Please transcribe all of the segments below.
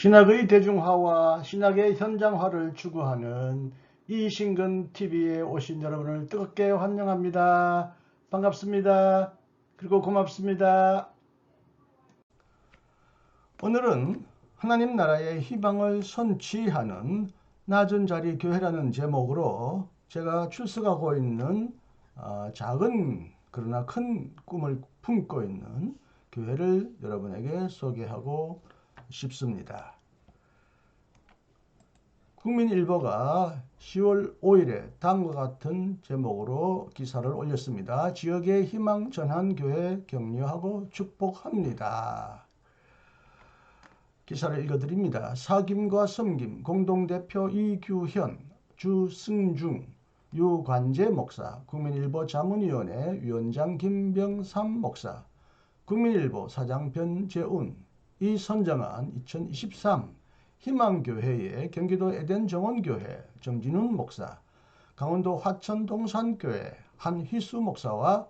신학의 대중화와 신학의 현장화를 추구하는 이신근 TV에 오신 여러분을 뜨겁게 환영합니다. 반갑습니다. 그리고 고맙습니다. 오늘은 하나님 나라의 희망을 선취하는 낮은 자리 교회라는 제목으로 제가 출석하고 있는 작은 그러나 큰 꿈을 품고 있는 교회를 여러분에게 소개하고 싶습니다. 국민일보가 10월 5일에 다음과 같은 제목으로 기사를 올렸습니다. 지역의 희망 전환 교회 격려하고 축복합니다. 기사를 읽어드립니다. 사김과 섬김 공동대표 이규현, 주승중, 유관재 목사, 국민일보 자문위원회 위원장 김병삼 목사, 국민일보 사장 변재운, 이선정한 2023 희망교회의 경기도 에덴정원교회 정진훈 목사, 강원도 화천 동산교회 한희수 목사와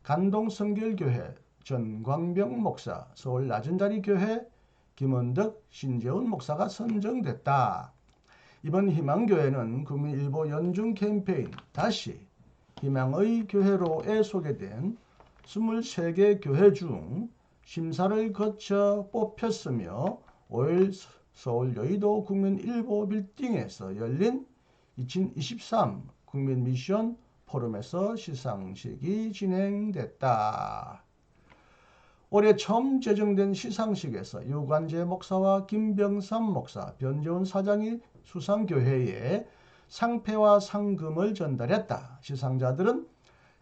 간동성결교회 전광병 목사, 서울 낮은자리교회 김원덕 신재훈 목사가 선정됐다. 이번 희망교회는 국민일보 연중 캠페인 다시 희망의 교회로에 소개된 23개 교회 중 심사를 거쳐 뽑혔으며 5일 서울 여의도 국민일보 빌딩에서 열린 2023 국민미션 포럼에서 시상식이 진행됐다. 올해 처음 제정된 시상식에서 유관재 목사와 김병삼 목사, 변재훈 사장이 수상교회에 상패와 상금을 전달했다. 시상자들은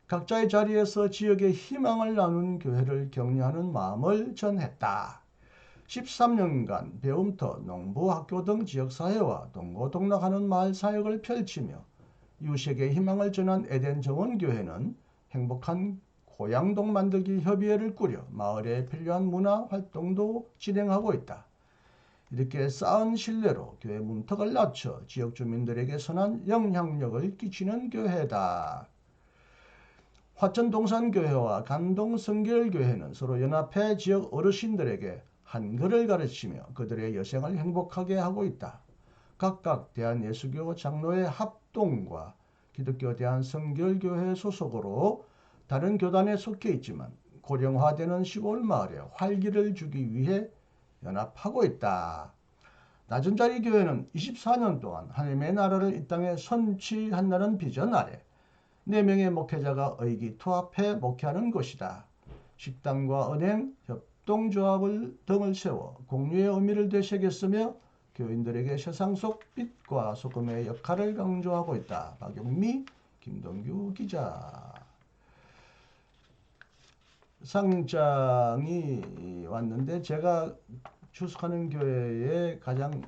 각자의 자리에서 지역의 희망을 나눈 교회를 격려하는 마음을 전했다. 13년간 배움터, 농부, 학교 등 지역사회와 동고동락하는 마을 사역을 펼치며 이웃에게 희망을 전한 에덴 정원교회는 행복한 고향동 만들기 협의회를 꾸려 마을에 필요한 문화 활동도 진행하고 있다. 이렇게 쌓은 신뢰로 교회 문턱을 낮춰 지역 주민들에게 선한 영향력을 끼치는 교회다. 화천동산교회와 간동성결교회는 서로 연합해 지역 어르신들에게 한글을 가르치며 그들의 여생을 행복하게 하고 있다. 각각 대한예수교 장로회 합동과 기독교 대한성결교회 소속으로 다른 교단에 속해 있지만 고령화되는 시골 마을에 활기를 주기 위해 연합하고 있다. 낮은자리 교회는 24년 동안 하나님의 나라를 이 땅에 선취한다는 비전 아래 4명의 목회자가 의기투합해 목회하는 곳이다. 식당과 은행, 협동조합을 등을 세워 공유의 의미를 되새겼으며 교인들에게 세상 속 빛과 소금의 역할을 강조하고 있다. 박영미, 김동규 기자. 상장이 왔는데 제가 출석하는 교회의 가장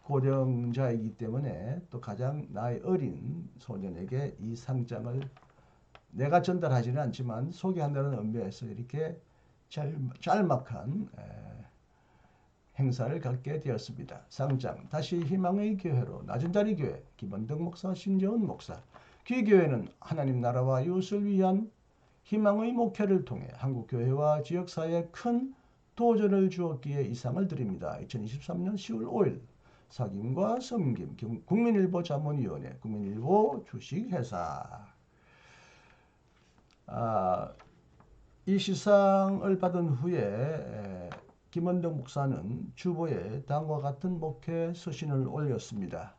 고령자이기 때문에 또 가장 나이 어린 소년에게 이 상장을 내가 전달하지는 않지만 소개한다는 의미에서 이렇게 짤막한 행사를 갖게 되었습니다. 상장 다시 희망의 교회로 낮은자리 교회 김원덕 목사, 신재훈 목사. 귀교회는 하나님 나라와 이웃을 위한 희망의 목회를 통해 한국교회와 지역사회에 큰 도전을 주었기에 이 상을 드립니다. 2023년 10월 5일 사김과 섬김 국민일보 자문위원회 국민일보 주식회사. 이 시상을 받은 후에 김원덕 목사는 주보에 다음과 같은 목회 서신을 올렸습니다.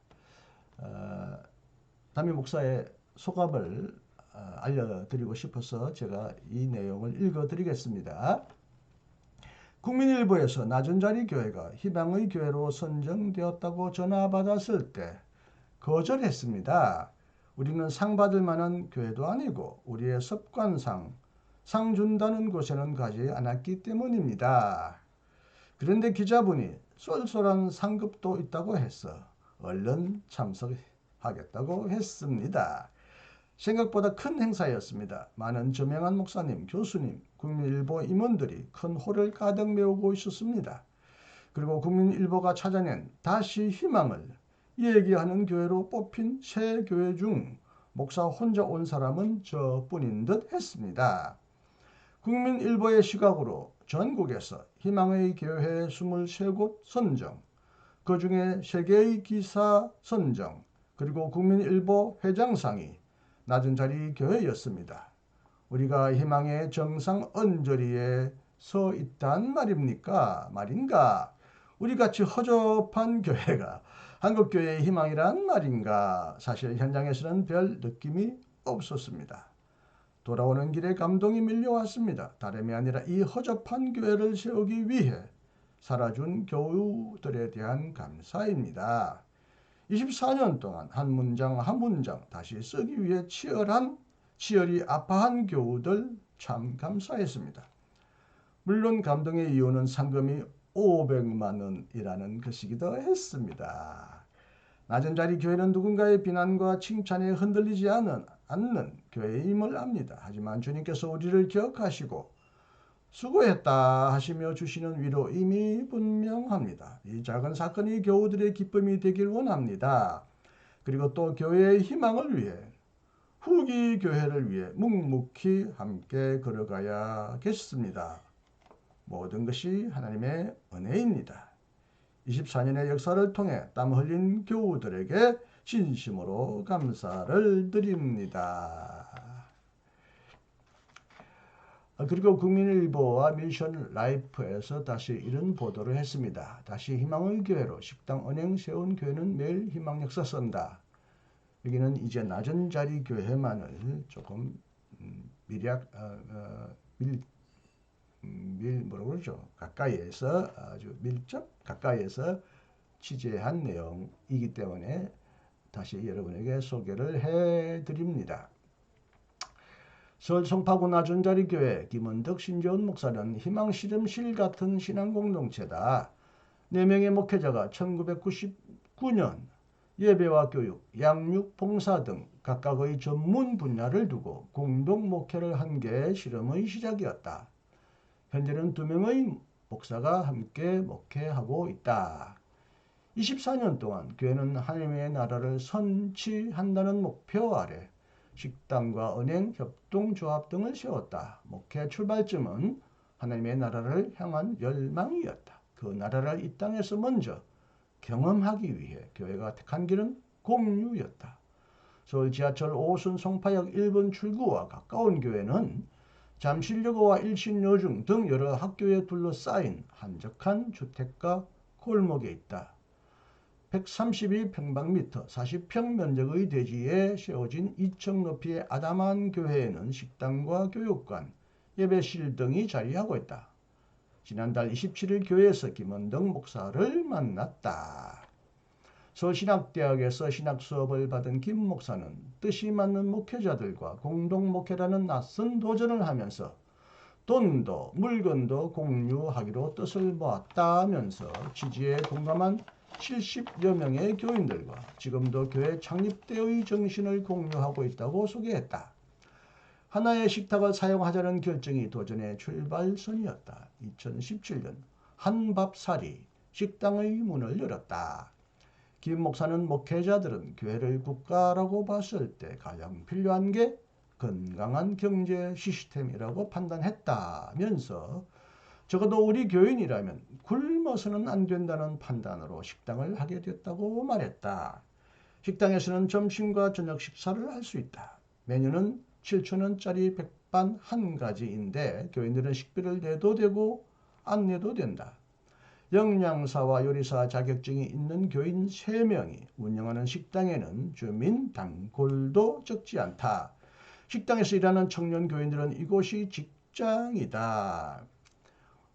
담임 목사의 소감을 알려드리고 싶어서 제가 이 내용을 읽어드리겠습니다. 국민일보에서 낮은자리 교회가 희망의 교회로 선정되었다고 전화받았을 때 거절했습니다. 우리는 상 받을 만한 교회도 아니고 우리의 습관상 상 준다는 곳에는 가지 않았기 때문입니다. 그런데 기자분이 쏠쏠한 상급도 있다고 해서 얼른 참석하겠다고 했습니다. 생각보다 큰 행사였습니다. 많은 저명한 목사님, 교수님, 국민일보 임원들이 큰 홀을 가득 메우고 있었습니다. 그리고 국민일보가 찾아낸 다시 희망을 얘기하는 교회로 뽑힌 새 교회 중 목사 혼자 온 사람은 저뿐인 듯 했습니다. 국민일보의 시각으로 전국에서 희망의 교회 23곳 선정, 그 중에 세계의 기사 선정 그리고 국민일보 회장상이 낮은 자리 교회였습니다. 우리가 희망의 정상 언저리에 서 있단 말인가? 우리같이 허접한 교회가 한국교회의 희망이란 말인가? 사실 현장에서는 별 느낌이 없었습니다. 돌아오는 길에 감동이 밀려왔습니다. 다름이 아니라 이 허접한 교회를 세우기 위해 살아준 교우들에 대한 감사입니다. 24년 동안 한 문장 한 문장 다시 쓰기 위해 치열이 아파한 교우들 참 감사했습니다. 물론 감동의 이유는 상금이 500만 원이라는 것이기도 했습니다. 낮은 자리 교회는 누군가의 비난과 칭찬에 흔들리지 않는 교회임을 압니다. 하지만 주님께서 우리를 기억하시고 수고했다 하시며 주시는 위로 이미 분명합니다. 이 작은 사건이 교우들의 기쁨이 되길 원합니다. 그리고 또 교회의 희망을 위해 후기 교회를 위해 묵묵히 함께 걸어가야겠습니다. 모든 것이 하나님의 은혜입니다. 24년의 역사를 통해 땀 흘린 교우들에게 진심으로 감사를 드립니다. 그리고 국민일보와 미션 라이프에서 다시 이런 보도를 했습니다. 다시 희망의 교회로 식당 은행 세운 교회는 매일 희망 역사 쓴다. 여기는 이제 낮은 자리 교회만을 조금 뭐라고 그러죠? 가까이에서 아주 밀접 가까이에서 취재한 내용이기 때문에 다시 여러분에게 소개를 해드립니다. 서울 송파구 낮은 자리 교회 김원덕 신재훈 목사는 희망실험실 같은 신앙 공동체다. 4명의 목회자가 1999년 예배와 교육, 양육, 봉사 등 각각의 전문 분야를 두고 공동 목회를 한 게 실험의 시작이었다. 현재는 2명의 목사가 함께 목회하고 있다. 24년 동안 교회는 하나님의 나라를 선취한다는 목표 아래 식당과 은행, 협동조합 등을 세웠다. 목회 출발점은 하나님의 나라를 향한 열망이었다. 그 나라를 이 땅에서 먼저 경험하기 위해 교회가 택한 길은 공유였다. 서울 지하철 5호선 송파역 1번 출구와 가까운 교회는 잠실여고와 일신여중 등 여러 학교에 둘러싸인 한적한 주택가 골목에 있다. 132평방미터 40평 면적의 대지에 세워진 2층 높이의 아담한 교회에는 식당과 교육관, 예배실 등이 자리하고 있다. 지난달 27일 교회에서 김원덕 목사를 만났다. 서울신학대학에서 신학수업을 받은 김 목사는 뜻이 맞는 목회자들과 공동목회라는 낯선 도전을 하면서 돈도 물건도 공유하기로 뜻을 모았다면서 취지에 공감한 70여 명의 교인들과 지금도 교회 창립 때의 정신을 공유하고 있다고 소개했다. 하나의 식탁을 사용하자는 결정이 도전의 출발선이었다. 2017년 한밥살이 식당의 문을 열었다. 김 목사는 목회자들은 교회를 국가라고 봤을 때 가장 필요한 게 건강한 경제 시스템이라고 판단했다면서 적어도 우리 교인이라면 굶어서는 안 된다는 판단으로 식당을 하게 됐다고 말했다. 식당에서는 점심과 저녁 식사를 할 수 있다. 메뉴는 7,000원짜리 백반 한 가지인데 교인들은 식비를 내도 되고 안 내도 된다. 영양사와 요리사 자격증이 있는 교인 3명이 운영하는 식당에는 주민 단골도 적지 않다. 식당에서 일하는 청년 교인들은 이곳이 직장이다.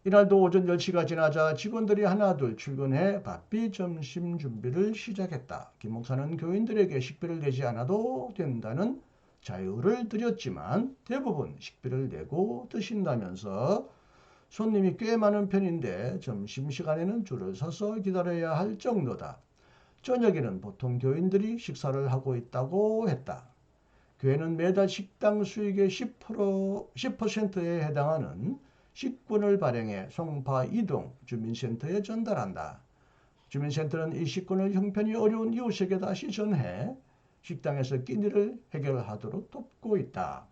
이날도 오전 10시가 지나자 직원들이 하나둘 출근해 바삐 점심 준비를 시작했다. 김 목사는 교인들에게 식비를 내지 않아도 된다는 자유를 드렸지만 대부분 식비를 내고 드신다면서 손님이 꽤 많은 편인데 점심시간에는 줄을 서서 기다려야 할 정도다. 저녁에는 보통 교인들이 식사를 하고 있다고 했다. 교회는 매달 식당 수익의 10%에 해당하는 식권을 발행해 송파 이동 주민센터에 전달한다. 주민센터는 이 식권을 형편이 어려운 이웃에게 다시 전해 식당에서 끼니를 해결하도록 돕고 있다.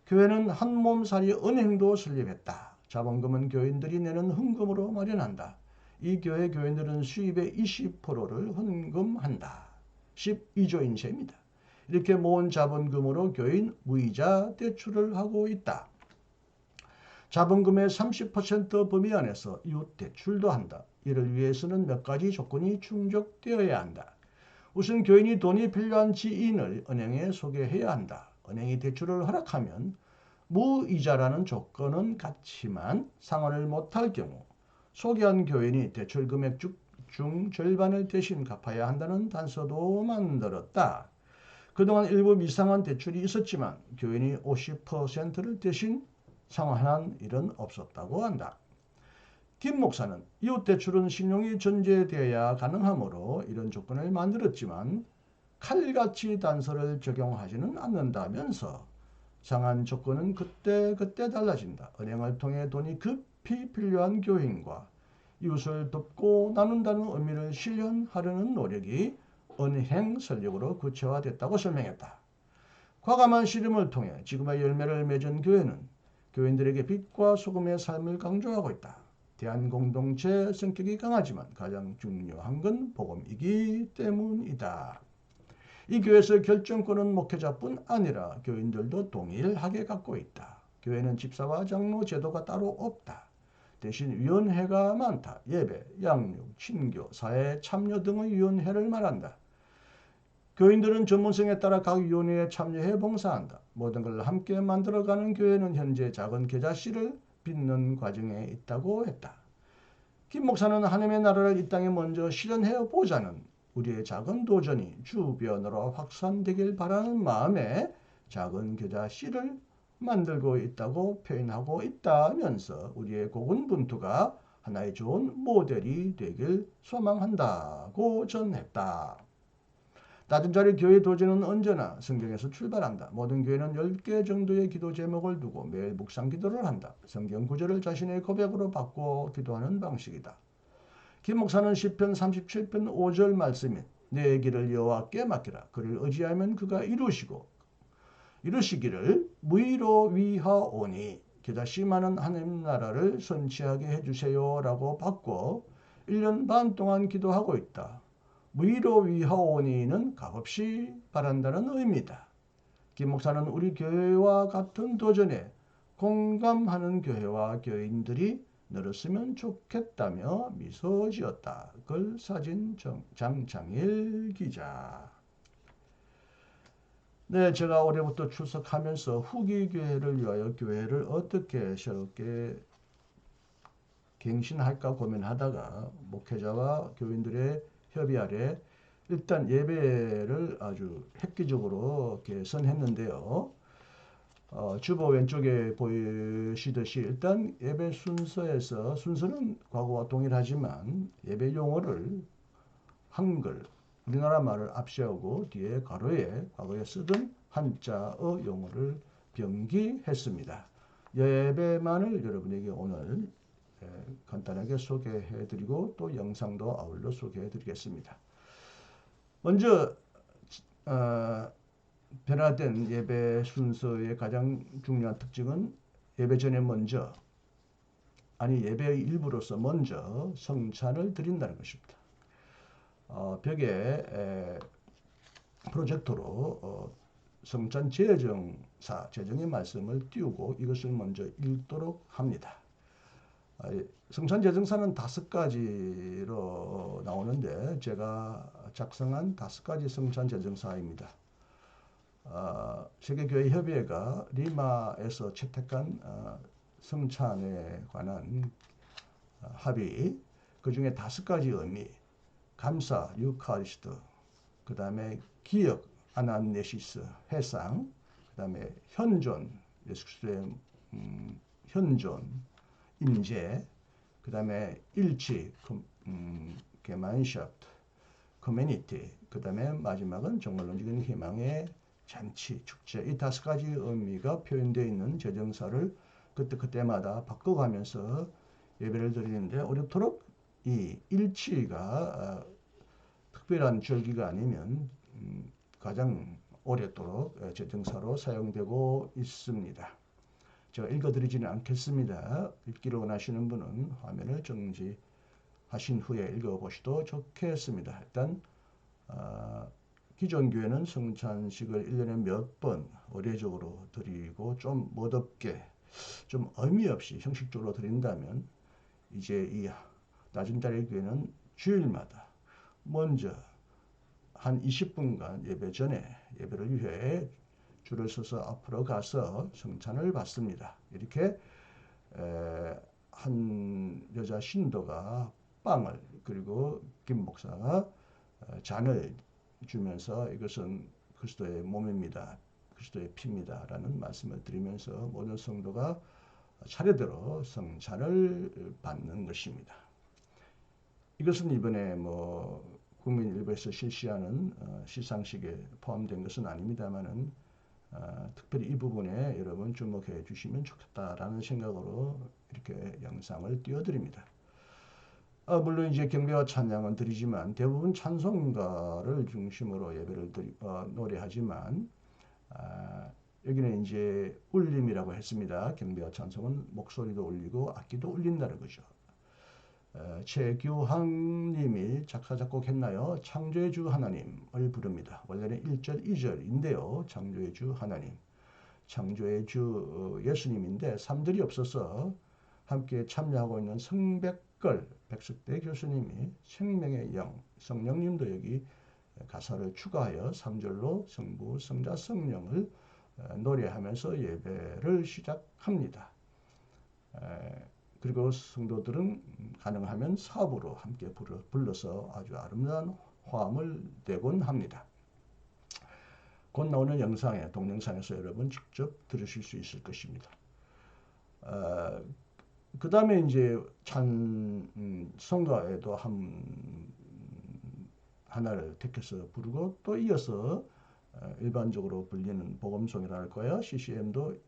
교회는 한몸살이 은행도 설립했다. 자본금은 교인들이 내는 헌금으로 마련한다. 이 교회 교인들은 수입의 20%를 헌금한다. 12조인 셈이다. 이렇게 모은 자본금으로 교인 무이자 대출을 하고 있다. 자본금의 30% 범위 안에서 이웃 대출도 한다. 이를 위해서는 몇 가지 조건이 충족되어야 한다. 우선 교인이 돈이 필요한 지인을 은행에 소개해야 한다. 은행이 대출을 허락하면 무이자라는 조건은 같지만 상환을 못할 경우 소개한 교인이 대출 금액 중 절반을 대신 갚아야 한다는 단서도 만들었다. 그동안 일부 미상한 대출이 있었지만 교인이 50%를 대신 상환한 일은 없었다고 한다. 김 목사는 이웃 대출은 신용이 전제되어야 가능하므로 이런 조건을 만들었지만 칼같이 단서를 적용하지는 않는다면서 상한 조건은 그때 달라진다. 은행을 통해 돈이 급히 필요한 교인과 이웃을 돕고 나눈다는 의미를 실현하려는 노력이 은행 설립으로 구체화됐다고 설명했다. 과감한 씨름을 통해 지금의 열매를 맺은 교회는 교인들에게 빛과 소금의 삶을 강조하고 있다. 대한공동체 성격이 강하지만 가장 중요한 건 복음이기 때문이다. 이 교회에서 결정권은 목회자뿐 아니라 교인들도 동일하게 갖고 있다. 교회는 집사와 장로 제도가 따로 없다. 대신 위원회가 많다. 예배, 양육, 친교, 사회 참여 등의 위원회를 말한다. 교인들은 전문성에 따라 각 위원회에 참여해 봉사한다. 모든 걸 함께 만들어가는 교회는 현재 작은 계좌씨를 빚는 과정에 있다고 했다. 김 목사는 하나님의 나라를 이 땅에 먼저 실현해 보자는 우리의 작은 도전이 주변으로 확산되길 바라는 마음에 작은 계좌씨를 만들고 있다고 표현하고 있다면서 우리의 고군분투가 하나의 좋은 모델이 되길 소망한다고 전했다. 낮은 자리 교회 도전은 언제나 성경에서 출발한다. 모든 교회는 10개 정도의 기도 제목을 두고 매일 묵상 기도를 한다. 성경 구절을 자신의 고백으로 바꿔 기도하는 방식이다. 김 목사는 시편 37편 5절 말씀인 내 길을 여호와께 맡기라. 그를 의지하면 그가 이루시기를 무의로 위하오니 계다시 많은 하나님 나라를 선취하게 해주세요 라고 바꿔 1년 반 동안 기도하고 있다. 무의로 위하오니는 값없이 바란다는 의미다. 김 목사는 우리 교회와 같은 도전에 공감하는 교회와 교인들이 늘었으면 좋겠다며 미소 지었다. 글 사진 장창일 기자. 네, 제가 올해부터 출석하면서 후기 교회를 위하여 교회를 어떻게 새롭게 갱신할까 고민하다가 목회자와 교인들의 협의 아래 일단 예배를 아주 획기적으로 개선했는데요. 주보 왼쪽에 보시듯이 일단 예배 순서는 과거와 동일하지만 예배 용어를 한글, 우리나라 말을 앞세우고 뒤에 가로에 과거에 쓰던 한자어 용어를 병기했습니다. 예배만을 여러분에게 오늘 간단하게 소개해드리고 또 영상도 아울러 소개해드리겠습니다. 먼저 변화된 예배 순서의 가장 중요한 특징은 예배 전에 예배의 일부로서 먼저 성찬을 드린다는 것입니다. 벽에 프로젝터로 성찬 제정의 말씀을 띄우고 이것을 먼저 읽도록 합니다. 성찬 제정사는 5가지로 나오는데 제가 작성한 5가지 성찬 제정사입니다. 세계교회협의회가 리마에서 채택한 성찬에 관한 합의, 그 중에 5가지 의미, 감사, 유카리스트, 그 다음에 기억, 아나네시스, 회상, 그 다음에 현존, 예수 그리스도의 현존, 인재, 그 다음에 일치, 게만샤프트, 커뮤니티, 그 다음에 마지막은 정말 움직이는 희망의 잔치, 축제, 이 5가지 의미가 표현되어 있는 제정사를 그때마다 바꿔가면서 예배를 드리는데 어렵도록 이 일치가 특별한 절기가 아니면 가장 오랫도록 제정사로 사용되고 있습니다. 제가 읽어드리지는 않겠습니다. 읽기를 원하시는 분은 화면을 정지하시기 하신 후에 읽어보시도 좋겠습니다. 일단 기존 교회는 성찬식을 1년에 몇 번 의례적으로 드리고 좀 멋없게 좀 의미 없이 형식적으로 드린다면 이제 이 낮은 자리 교회는 주일마다 먼저 한 20분간 예배 전에 예배를 위해 줄을 서서 앞으로 가서 성찬을 받습니다. 이렇게 한 여자 신도가 빵을 그리고 김 목사가 잔을 주면서 이것은 그리스도의 몸입니다. 그리스도의 피입니다. 라는 말씀을 드리면서 모든 성도가 차례대로 성찬을 받는 것입니다. 이것은 이번에 국민일보에서 실시하는 시상식에 포함된 것은 아닙니다만은 특별히 이 부분에 여러분 주목해 주시면 좋겠다라는 생각으로 이렇게 영상을 띄워드립니다. 물론 이제 경배와 찬양은 드리지만 대부분 찬송가를 중심으로 예배를 노래하지만 여기는 이제 울림이라고 했습니다. 경배와 찬송은 목소리도 울리고 악기도 울린다는 거죠. 최규항님이 작사 작곡했나요? 창조의 주 하나님을 부릅니다. 원래는 1절 2절인데요. 창조의 주 하나님, 창조의 주 예수님인데 3절이 없어서 함께 참여하고 있는 성백걸 백석대 교수님이 생명의 영 성령님도 여기 가사를 추가하여 3절로 성부 성자 성령을 노래하면서 예배를 시작합니다. 그리고 성도들은 가능하면 사부로 함께 불러서 아주 아름다운 화음을 내곤 합니다. 곧 나오는 영상에 동영상에서 여러분 직접 들으실 수 있을 것입니다. 그 다음에 이제 찬송가에도 하나를 택해서 부르고 또 이어서 일반적으로 불리는 복음송이라 할까요? CCM도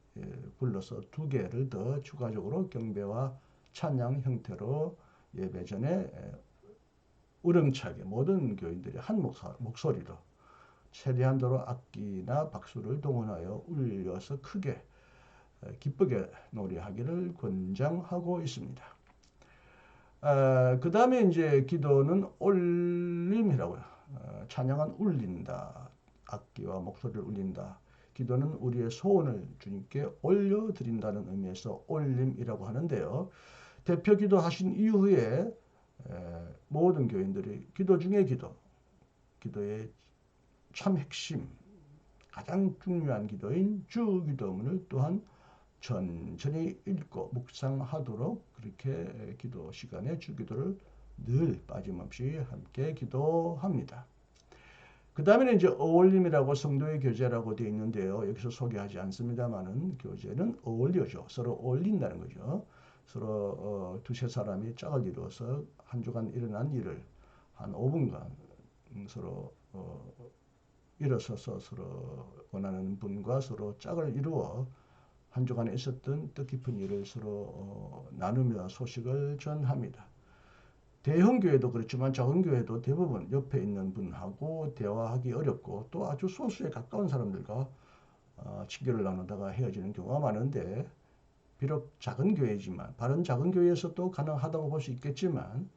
불러서 2개를 더 추가적으로 경배와 찬양 형태로 예배 전에 우렁차게 모든 교인들이 한 목소리로 최대한도로 악기나 박수를 동원하여 울려서 크게 기쁘게 노래하기를 권장하고 있습니다. 그 다음에 이제 기도는 올림이라고요. 찬양은 울린다. 악기와 목소리를 울린다. 기도는 우리의 소원을 주님께 올려드린다는 의미에서 올림이라고 하는데요. 대표 기도하신 이후에 모든 교인들이 기도 중에 기도의 참 핵심, 가장 중요한 기도인 주기도문을 또한 천천히 읽고 묵상하도록 그렇게 기도 시간에 주기도를 늘 빠짐없이 함께 기도합니다. 그 다음에는 이제 어울림이라고 성도의 교제라고 되어 있는데요. 여기서 소개하지 않습니다만은 교제는 어울려죠. 서로 어울린다는 거죠. 서로 두세 사람이 짝을 이루어서 한 주간 일어난 일을 한 5분간 서로 일어서서 서로 원하는 분과 서로 짝을 이루어 한 주간에 있었던 뜻깊은 일을 서로 나누며 소식을 전합니다. 대형 교회도 그렇지만 작은 교회도 대부분 옆에 있는 분하고 대화하기 어렵고 또 아주 소수에 가까운 사람들과 친교를 나누다가 헤어지는 경우가 많은데 비록 작은 교회지만 바른 작은 교회에서도 가능하다고 볼 수 있겠지만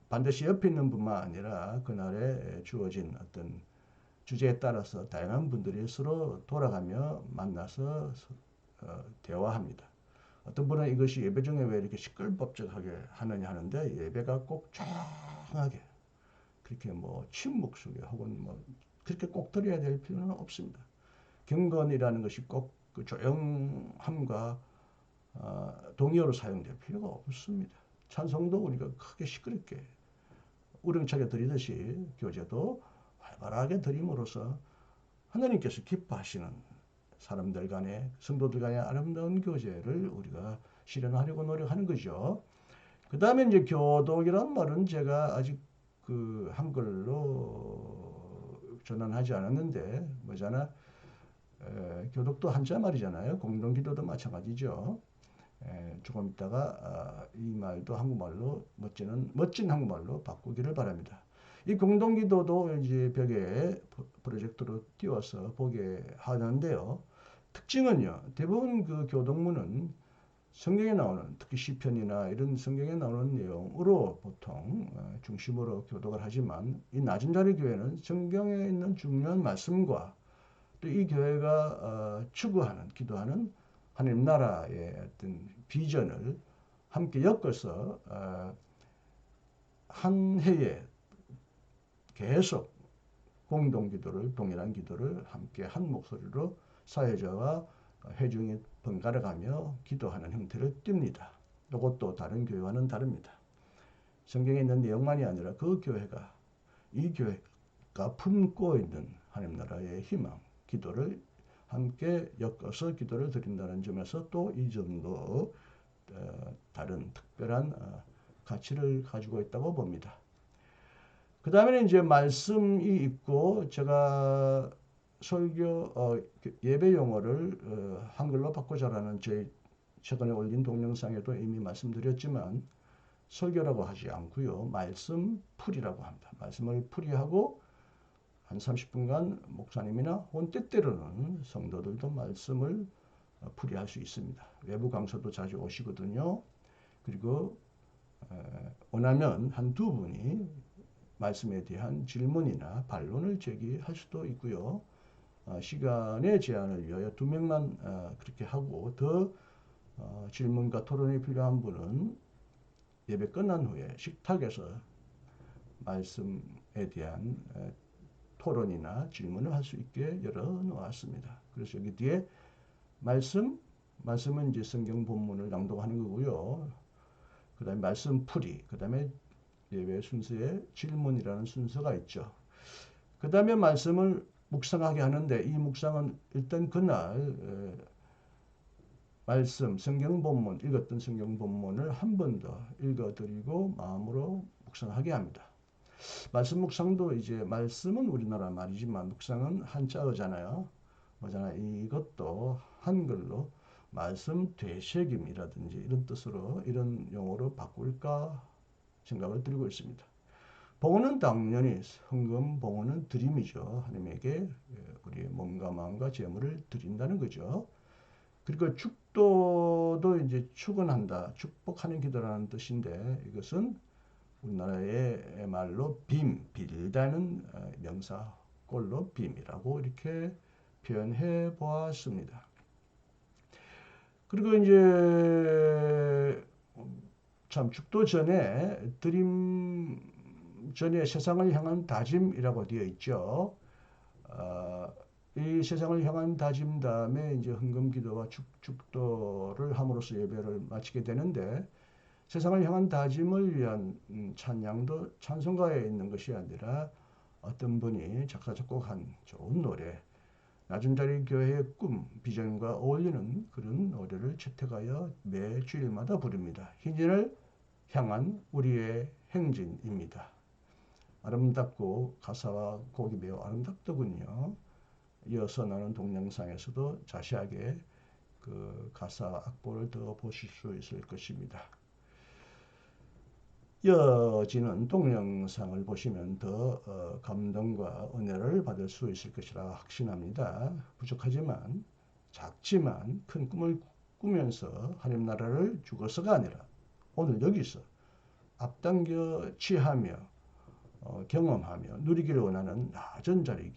반드시 옆에 있는 분만 아니라 그날에 주어진 어떤 주제에 따라서 다양한 분들이 서로 돌아가며 만나서 대화합니다. 어떤 분은 이것이 예배 중에 왜 이렇게 시끌벅적하게 하느냐 하는데 예배가 꼭 조용하게 그렇게 침묵 속에 혹은 그렇게 꼭 드려야 될 필요는 없습니다. 경건이라는 것이 꼭 그 조용함과 동의어로 사용될 필요가 없습니다. 찬송도 우리가 크게 시끄럽게 우렁차게 드리듯이 교제도 활발하게 드림으로써 하나님께서 기뻐하시는 사람들 간에 성도들 간의 아름다운 교제를 우리가 실현하려고 노력하는 거죠. 그 다음에 이제 교독이란 말은 제가 아직 그 한글로 전환하지 않았는데 뭐잖아 교독도 한자 말이잖아요. 공동기도도 마찬가지죠. 조금 있다가 이 말도 한국말로 멋진 한국말로 바꾸기를 바랍니다. 이 공동기도도 이제 벽에 프로젝터로 띄워서 보게 하는데요. 특징은요. 대부분 그 교동문은 성경에 나오는 특히 시편이나 이런 성경에 나오는 내용으로 보통 중심으로 교독을 하지만 이 낮은 자리 교회는 성경에 있는 중요한 말씀과 또 이 교회가 추구하는 기도하는 하나님 나라의 어떤 비전을 함께 엮어서 한 해에 계속 공동기도를 동일한 기도를 함께 한 목소리로 사회자와 회중이 번갈아가며 기도하는 형태를 띱니다. 이것도 다른 교회와는 다릅니다. 성경에 있는 내용만이 아니라 그 교회가 이 교회가 품고 있는 하나님 나라의 희망, 기도를 함께 엮어서 기도를 드린다는 점에서 또 이 점도 다른 특별한 가치를 가지고 있다고 봅니다. 그 다음에는 이제 말씀이 있고 제가 설교 예배 용어를 한글로 바꾸자라는 제 최근에 올린 동영상에도 이미 말씀드렸지만 설교라고 하지 않고요. 말씀 풀이라고 합니다. 말씀을 풀이하고 한 30분간 목사님이나 혹은 때때로는 성도들도 말씀을 풀이할 수 있습니다. 외부 강사도 자주 오시거든요. 그리고 원하면 한두 분이 말씀에 대한 질문이나 반론을 제기할 수도 있고요. 시간의 제한을 위하여 2명만 그렇게 하고 더 질문과 토론이 필요한 분은 예배 끝난 후에 식탁에서 말씀에 대한 토론이나 질문을 할 수 있게 열어놓았습니다. 그래서 여기 뒤에 말씀은 이제 성경 본문을 낭독하는 거고요. 그 다음에 말씀 풀이, 그 다음에 예배 순서에 질문이라는 순서가 있죠. 그 다음에 말씀을 묵상하게 하는데 이 묵상은 일단 그날 말씀, 성경 본문, 읽었던 성경 본문을 한 번 더 읽어드리고 마음으로 묵상하게 합니다. 말씀 묵상도 이제 말씀은 우리나라 말이지만 묵상은 한자어잖아요. 이것도 한글로 말씀 되새김이라든지 이런 뜻으로 이런 용어로 바꿀까 생각을 드리고 있습니다. 봉헌은 당연히 헌금 봉헌은 드림이죠. 하나님에게 우리의 몸과 마음과 재물을 드린다는 거죠. 그리고 축도도 이제 축원한다, 축복하는 기도라는 뜻인데 이것은 우리나라의 말로 빌다는 명사꼴로 빔이라고 이렇게 표현해 보았습니다. 그리고 이제 참 축도 전에 드림 전에 세상을 향한 다짐이라고 되어 있죠. 이 세상을 향한 다짐 다음에 이제 헌금 기도와 축도를 함으로써 예배를 마치게 되는데 세상을 향한 다짐을 위한 찬양도 찬송가에 있는 것이 아니라 어떤 분이 작사 작곡한 좋은 노래, 낮은 자리 교회의 꿈, 비전과 어울리는 그런 노래를 채택하여 매 주일마다 부릅니다. 희진을 향한 우리의 행진입니다. 아름답고 가사와 곡이 매우 아름답더군요. 이어서 나는 동영상에서도 자세하게 그 가사 악보를 더 보실 수 있을 것입니다. 이어지는 동영상을 보시면 더 감동과 은혜를 받을 수 있을 것이라 확신합니다. 부족하지만 작지만 큰 꿈을 꾸면서 하나님 나라를 죽어서가 아니라 오늘 여기서 앞당겨 취하며 경험하며 누리기를 원하는 낮은 자리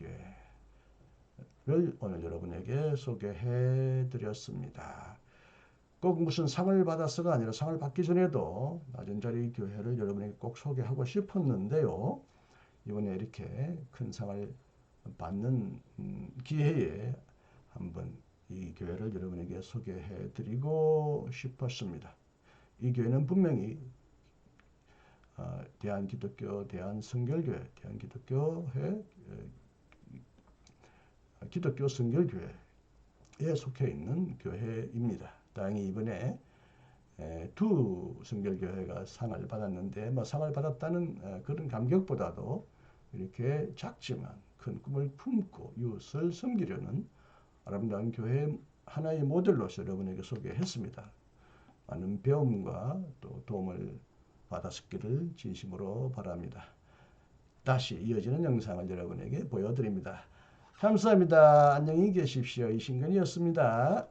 교회를 오늘 여러분에게 소개해 드렸습니다. 꼭 무슨 상을 받아서가 아니라 상을 받기 전에도 낮은 자리 교회를 여러분에게 꼭 소개하고 싶었는데요. 이번에 이렇게 큰 상을 받는 기회에 한번 이 교회를 여러분에게 소개해 드리고 싶었습니다. 이 교회는 분명히 대한기독교 대한성결교회 대한기독교회 기독교 성결교회에 속해 있는 교회입니다. 다행히 이번에 두 성결교회가 상을 받았는데 상을 받았다는 그런 감격보다도 이렇게 작지만 큰 꿈을 품고 이웃을 섬기려는 아름다운 교회 하나의 모델로서 여러분에게 소개했습니다. 많은 배움과 또 도움을 받았기를 진심으로 바랍니다. 다시 이어지는 영상을 여러분에게 보여드립니다. 감사합니다. 안녕히 계십시오. 이신근이었습니다.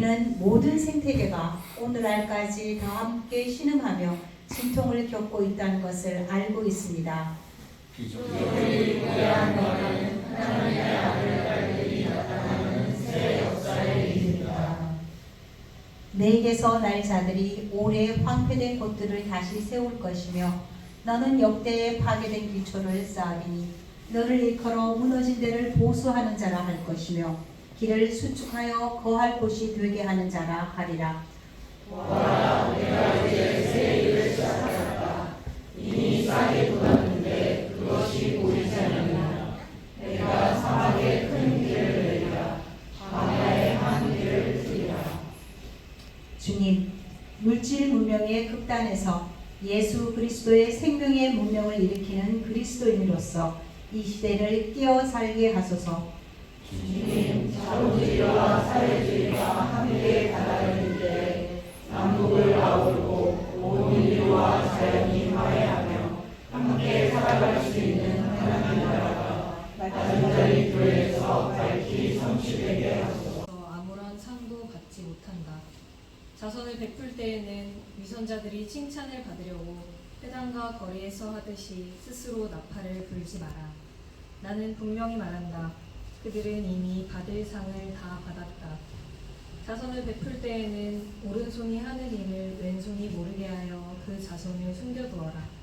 이는 모든 생태계가 오늘날까지 다 함께 신음하며 진통을 겪고 있다는 것을 알고 있습니다. 기존의 위대한 너는 하나님의 아들 딸들이 나타나는 새 역사의 일입니다. 내게서 날 자들이 오래 황폐된 곳들을 다시 세울 것이며 너는 역대에 파괴된 기초를 쌓으리니 너를 일컬어 무너진 데를 보수하는 자라 할 것이며 길을 수축하여 거할 곳이 되게 하는 자라 하리라. 보아라, 내가 이제 새 일을 시작하였다. 이미 싹이 돋았는데 그것이 보이지 않느냐. 내가 사막에 큰 길을 내리라. 광야에 한 길을 트리라. 주님, 물질 문명의 극단에서 예수 그리스도의 생명의 문명을 일으키는 그리스도인으로서 이 시대를 끼어 살게 하소서. 주님, 자루지리와 사회주의가 함께 달아들 때 남북을 아우르고 온 인류와 자연이 화해하며 함께 살아갈 수 있는 하나님 나라가 완전히 교회에서 밝히 성취되게 하소서. 아무런 상도 받지 못한다. 자선을 베풀 때에는 위선자들이 칭찬을 받으려고 회당과 거리에서 하듯이 스스로 나팔을 불지 마라. 나는 분명히 말한다. 그들은 이미 받을 상을 다 받았다. 자선을 베풀 때에는 오른손이 하는 일을 왼손이 모르게 하여 그 자손을 숨겨두어라.